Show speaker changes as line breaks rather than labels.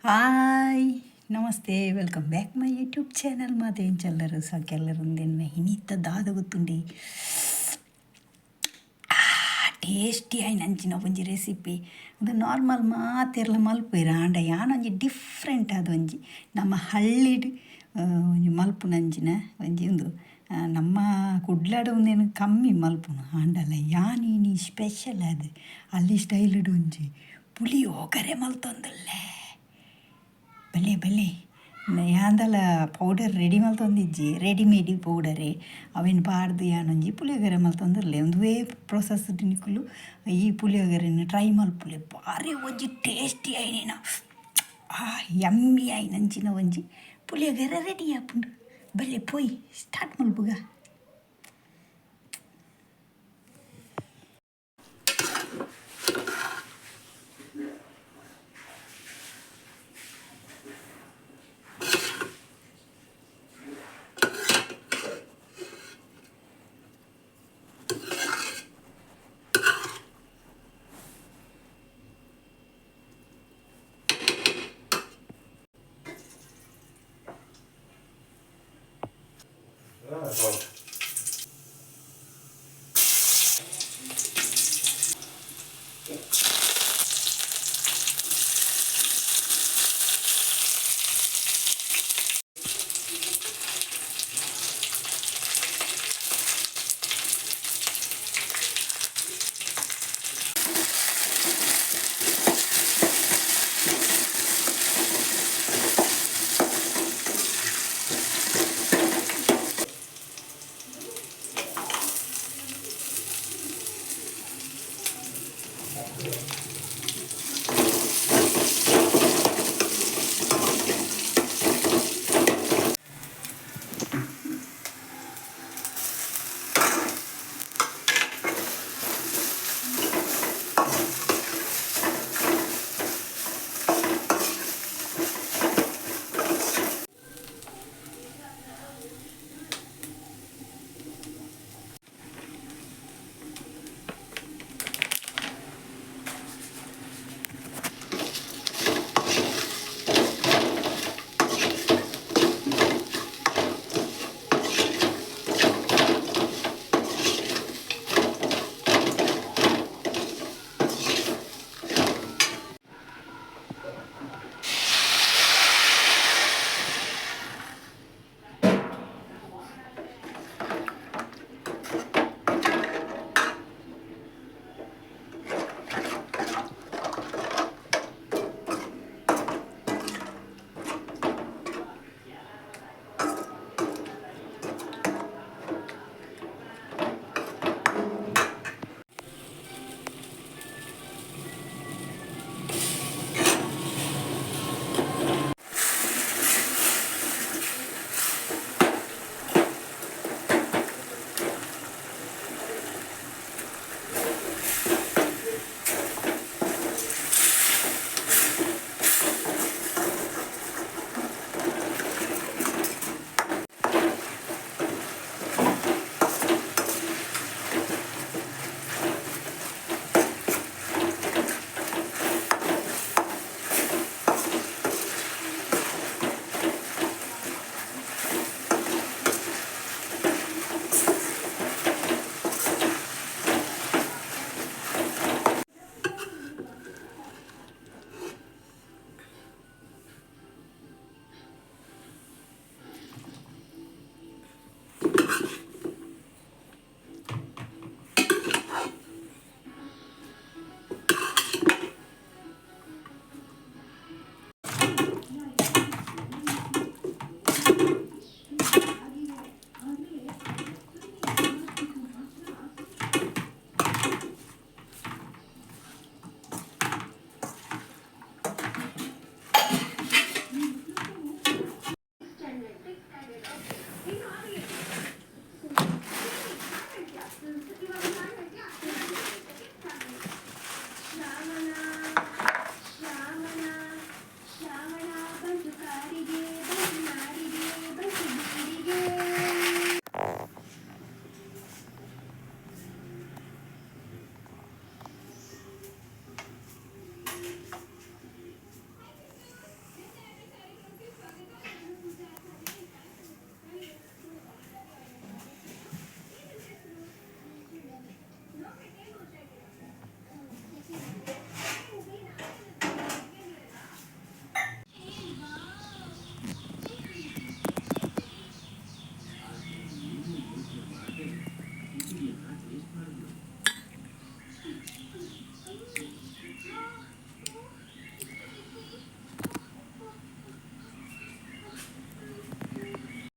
Hi ನಮಸ್ತೆ welcome back my YouTube channel ಮಾತೇನು ಚಲ್ಲರು ಸಾಕೆಲ್ಲರು ಒಂದೇನು ಇನ್ನಿತ್ತ ದಾದ ಗೊತ್ತುಂಡಿ ಟೇಸ್ಟಿ ಆಯ್ ನಂಚಿನ ಒಂಜಿ ರೆಸಿಪಿ ಅದು ನಾರ್ಮಲ್ ಮಾತೆರ್ಲ ಮಲ್ಪುವೆರ ಆಂಡ ಯಾನೊಂಜಿ ಡಿಫ್ರೆಂಟ್ ಆದ ಒಂಜಿ ನಮ್ಮ ಹಳ್ಳಿಡ್ ಒಂಜಿ ಮಲ್ಪುನಂಚಿನ ಒಂಜಿ ಒಂದು ನಮ್ಮ ಕುಡ್ಲಡ್ ಒಂದೇನು ಕಮ್ಮಿ ಮಲ್ಪುನು ಆಂಡಲ ಯಾನೀನಿ ಸ್ಪೆಷಲ್ ಅದು ಅಲ್ಲಿ ಸ್ಟೈಲ್ಡ್ ಒಂಜಿ ಪುಳಿಯೋಗರೆ ಮಲ್ತೊಂದುಲ್ಲೆ ಬಲೆ ಬಲೆ ಯಾಂದಲ ಪೌಡರ್ ರೆಡಿ ಮಲ್ತೊಂದಿಜ್ಜಿ ರೆಡಿಮೇಡ್ ಪೌಡರೇ ಅವೇನು ಪಾಡ್ದು ಯಾನೊಂಜಿ ಪುಳಿಯೋಗರೆ ಮಲ್ತೊಂದಿರಲಿ ಒಂದುವೇ ಪ್ರೊಸೆಸ್ ನಿಕ್ಕುಲು ಈ ಪುಳಿಯೋಗರೆನ ಟ್ರೈ ಮಲ್ಪುಲೆ ಭಾರಿ ಒಂಜಿ ಟೇಸ್ಟಿ ಆಯ್ನೇನ ಯಮ್ಮಿ ಆಯ್ ನಂಚಿನ ಒಂಜಿ ಪುಳಿಯೋಗರೆ ರೆಡಿ ಆಪುಂಡು ಬಲೆ ಪೋಯ್ ಸ್ಟಾರ್ಟ್ ಮಲ್ಪುಗ.